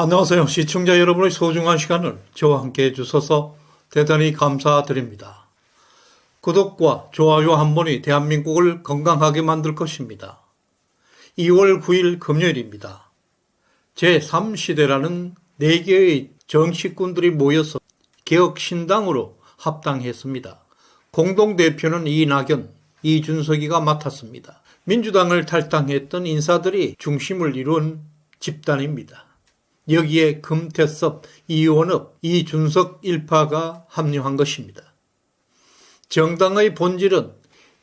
안녕하세요. 시청자 여러분의 소중한 시간을 저와 함께 해주셔서 대단히 감사드립니다. 구독과 좋아요 한 번이 대한민국을 건강하게 만들 것입니다. 2월 9일 금요일입니다. 제3시대라는 4개의 정치꾼들이 모여서 개혁신당으로 합당했습니다. 공동대표는 이낙연, 이준석이가 맡았습니다. 민주당을 탈당했던 인사들이 중심을 이룬 집단입니다. 여기에 금태섭, 이원업, 이준석 일파가 합류한 것입니다. 정당의 본질은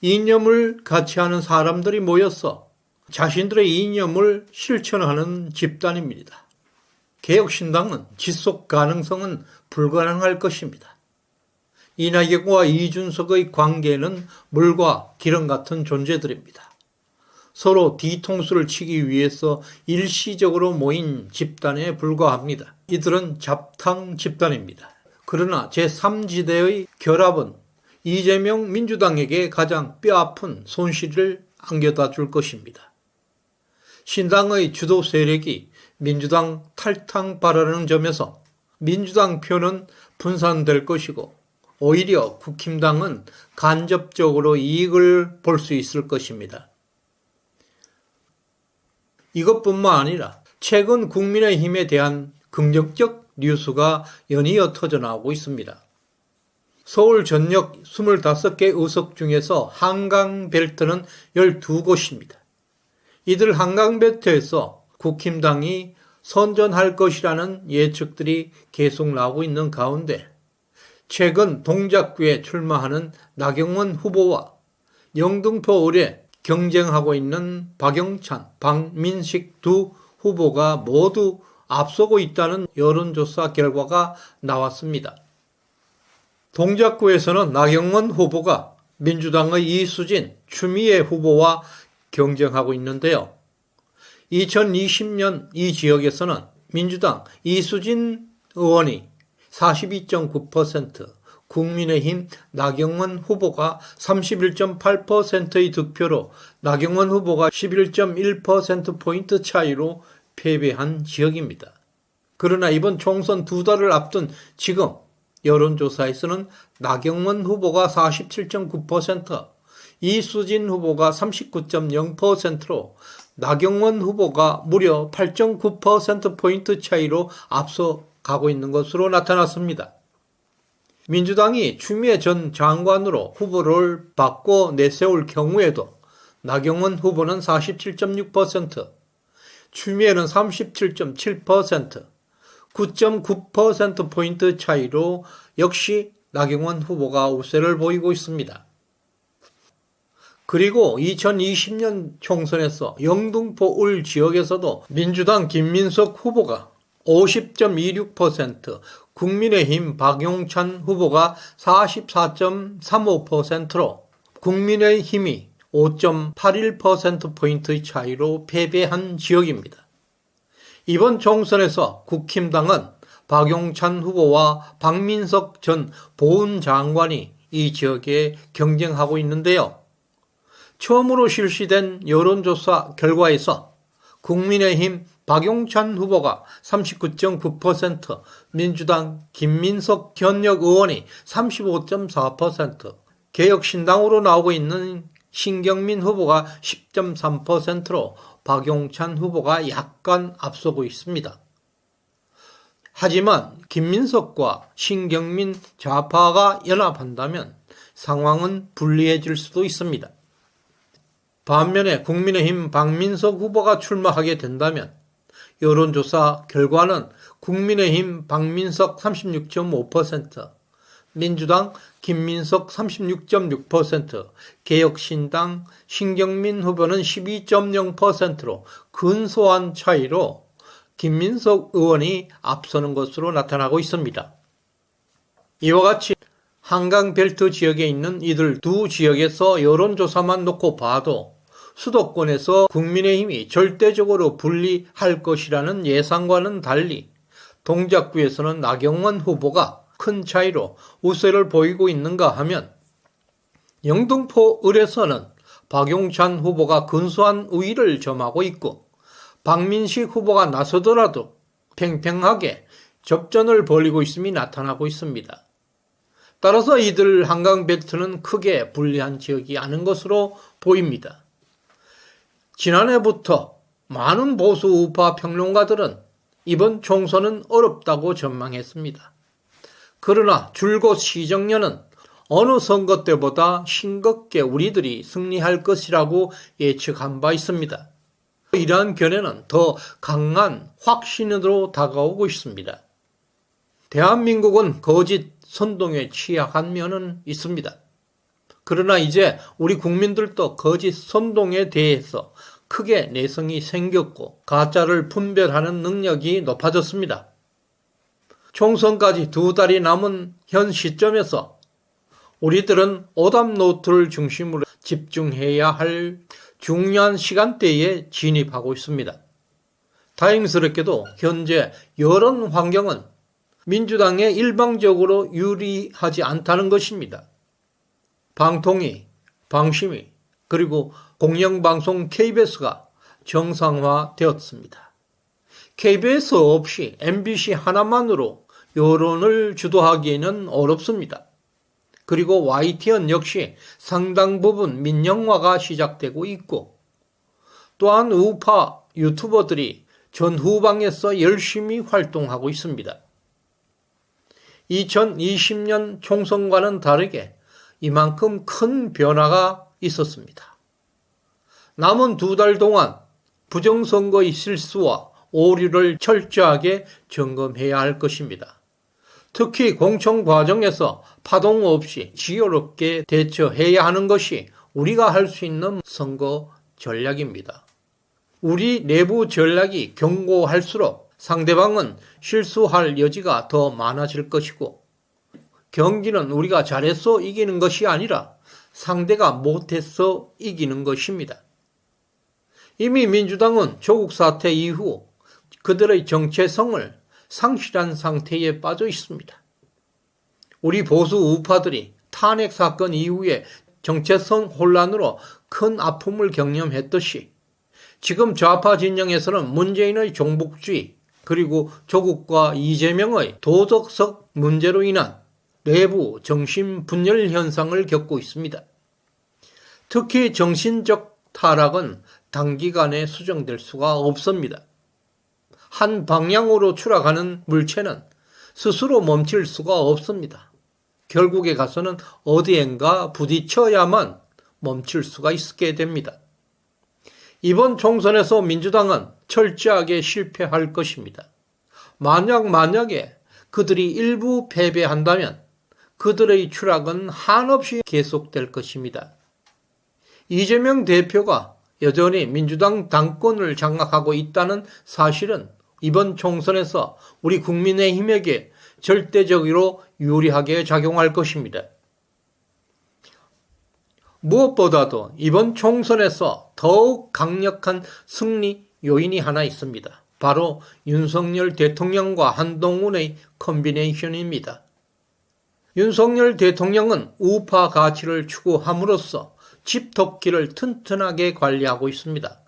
이념을 같이 하는 사람들이 모여서 자신들의 이념을 실천하는 집단입니다. 개혁신당은 지속 가능성은 불가능할 것입니다. 이낙연과 이준석의 관계는 물과 기름 같은 존재들입니다. 서로 뒤통수를 치기 위해서 일시적으로 모인 집단에 불과합니다. 이들은 잡탕 집단입니다. 그러나 제3지대의 결합은 이재명 민주당에게 가장 뼈아픈 손실을 안겨다 줄 것입니다. 신당의 주도 세력이 민주당 탈당파라는 점에서 민주당 표는 분산될 것이고 오히려 국힘당은 간접적으로 이익을 볼 수 있을 것입니다. 이것뿐만 아니라 최근 국민의힘에 대한 긍정적 뉴스가 연이어 터져나오고 있습니다. 서울 전역 25개 의석 중에서 한강벨트는 12곳입니다. 이들 한강벨트에서 국힘당이 선전할 것이라는 예측들이 계속 나오고 있는 가운데 최근 동작구에 출마하는 나경원 후보와 영등포 을에 경쟁하고 있는 박영찬, 박민식 두 후보가 모두 앞서고 있다는 여론조사 결과가 나왔습니다. 동작구에서는 나경원 후보가 민주당의 이수진, 추미애 후보와 경쟁하고 있는데요. 2020년 이 지역에서는 민주당 이수진 의원이 42.9%, 국민의힘 나경원 후보가 31.8%의 득표로 나경원 후보가 11.1%포인트 차이로 패배한 지역입니다. 그러나 이번 총선 2달을 앞둔 지금 여론조사에서는 나경원 후보가 47.9%, 이수진 후보가 39.0%로 나경원 후보가 무려 8.9%포인트 차이로 앞서가고 있는 것으로 나타났습니다. 민주당이 추미애 전 장관으로 후보를 바꿔 내세울 경우에도 나경원 후보는 47.6%, 추미애는 37.7%, 9.9%포인트 차이로 역시 나경원 후보가 우세를 보이고 있습니다. 그리고 2020년 총선에서 영등포 을 지역에서도 민주당 김민석 후보가 50.26%, 국민의힘 박용찬 후보가 44.35%로 국민의힘이 5.81%포인트의 차이로 패배한 지역입니다. 이번 총선에서 국힘당은 박용찬 후보와 박민석 전 보훈장관이 이 지역에 경쟁하고 있는데요. 처음으로 실시된 여론조사 결과에서 국민의힘 박용찬 후보가 39.9%, 민주당 김민석 현역 의원이 35.4%, 개혁신당으로 나오고 있는 신경민 후보가 10.3%로 박용찬 후보가 약간 앞서고 있습니다. 하지만 김민석과 신경민 좌파가 연합한다면 상황은 불리해질 수도 있습니다. 반면에 국민의힘 박민석 후보가 출마하게 된다면 여론조사 결과는 국민의힘 박민석 36.5%, 민주당 김민석 36.6%, 개혁신당 신경민 후보는 12.0%로 근소한 차이로 김민석 의원이 앞서는 것으로 나타나고 있습니다. 이와 같이 한강벨트 지역에 있는 이들 두 지역에서 여론조사만 놓고 봐도 수도권에서 국민의힘이 절대적으로 불리할 것이라는 예상과는 달리 동작구에서는 나경원 후보가 큰 차이로 우세를 보이고 있는가 하면 영등포 을에서는 박용찬 후보가 근소한 우위를 점하고 있고 박민식 후보가 나서더라도 팽팽하게 접전을 벌이고 있음이 나타나고 있습니다. 따라서 이들 한강 벨트는 크게 불리한 지역이 아닌 것으로 보입니다. 지난해부터 많은 보수 우파 평론가들은 이번 총선은 어렵다고 전망했습니다. 그러나 줄곧 시정연은 어느 선거 때보다 싱겁게 우리들이 승리할 것이라고 예측한 바 있습니다. 이러한 견해는 더 강한 확신으로 다가오고 있습니다. 대한민국은 거짓 선동에 취약한 면은 있습니다. 그러나 이제 우리 국민들도 거짓 선동에 대해서 크게 내성이 생겼고 가짜를 분별하는 능력이 높아졌습니다. 총선까지 2달이 남은 현 시점에서 우리들은 오답노트를 중심으로 집중해야 할 중요한 시간대에 진입하고 있습니다. 다행스럽게도 현재 여론 환경은 민주당에 일방적으로 유리하지 않다는 것입니다. 방통위, 방심위, 그리고 공영방송 KBS가 정상화되었습니다. KBS 없이 MBC 하나만으로 여론을 주도하기에는 어렵습니다. 그리고 YTN 역시 상당 부분 민영화가 시작되고 있고, 또한 우파 유튜버들이 전후방에서 열심히 활동하고 있습니다. 2020년 총선과는 다르게 이만큼 큰 변화가 있었습니다. 남은 2달 동안 부정선거의 실수와 오류를 철저하게 점검해야 할 것입니다. 특히 공천 과정에서 파동 없이 지혜롭게 대처해야 하는 것이 우리가 할 수 있는 선거 전략입니다. 우리 내부 전략이 견고할수록 상대방은 실수할 여지가 더 많아질 것이고, 경기는 우리가 잘해서 이기는 것이 아니라 상대가 못해서 이기는 것입니다. 이미 민주당은 조국 사태 이후 그들의 정체성을 상실한 상태에 빠져 있습니다. 우리 보수 우파들이 탄핵 사건 이후에 정체성 혼란으로 큰 아픔을 경험했듯이 지금 좌파 진영에서는 문재인의 종북주의 그리고 조국과 이재명의 도덕적 문제로 인한 내부 정신분열 현상을 겪고 있습니다. 특히 정신적 타락은 단기간에 수정될 수가 없습니다. 한 방향으로 추락하는 물체는 스스로 멈출 수가 없습니다. 결국에 가서는 어디엔가 부딪혀야만 멈출 수가 있게 됩니다. 이번 총선에서 민주당은 철저하게 실패할 것입니다. 만약에 그들이 일부 패배한다면 그들의 추락은 한없이 계속될 것입니다. 이재명 대표가 여전히 민주당 당권을 장악하고 있다는 사실은 이번 총선에서 우리 국민의힘에게 절대적으로 유리하게 작용할 것입니다. 무엇보다도 이번 총선에서 더욱 강력한 승리 요인이 하나 있습니다. 바로 윤석열 대통령과 한동훈의 콤비네이션입니다. 윤석열 대통령은 우파 가치를 추구함으로써 집토끼를 튼튼하게 관리하고 있습니다.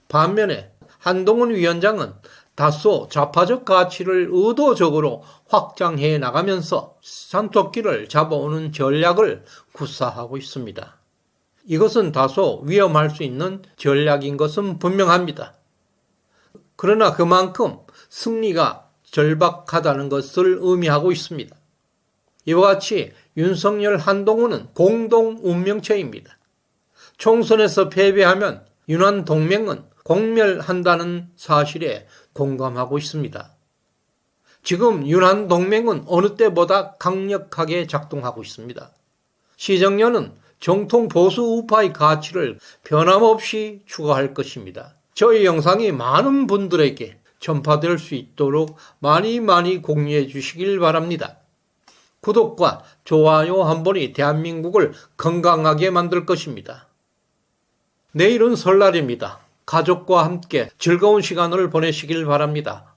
반면에 한동훈 위원장은 다소 좌파적 가치를 의도적으로 확장해 나가면서 산토끼를 잡아오는 전략을 구사하고 있습니다. 이것은 다소 위험할 수 있는 전략인 것은 분명합니다. 그러나 그만큼 승리가 절박하다는 것을 의미하고 있습니다. 이와 같이 윤석열, 한동훈은 공동 운명체입니다. 총선에서 패배하면 윤한 동맹은 공멸한다는 사실에 공감하고 있습니다. 지금 윤한 동맹은 어느 때보다 강력하게 작동하고 있습니다. 시정연은 정통 보수 우파의 가치를 변함없이 추구할 것입니다. 저희 영상이 많은 분들에게 전파될 수 있도록 많이 공유해 주시길 바랍니다. 구독과 좋아요 한 번이 대한민국을 건강하게 만들 것입니다. 내일은 설날입니다. 가족과 함께 즐거운 시간을 보내시길 바랍니다.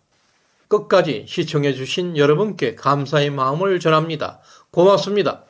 끝까지 시청해 주신 여러분께 감사의 마음을 전합니다. 고맙습니다.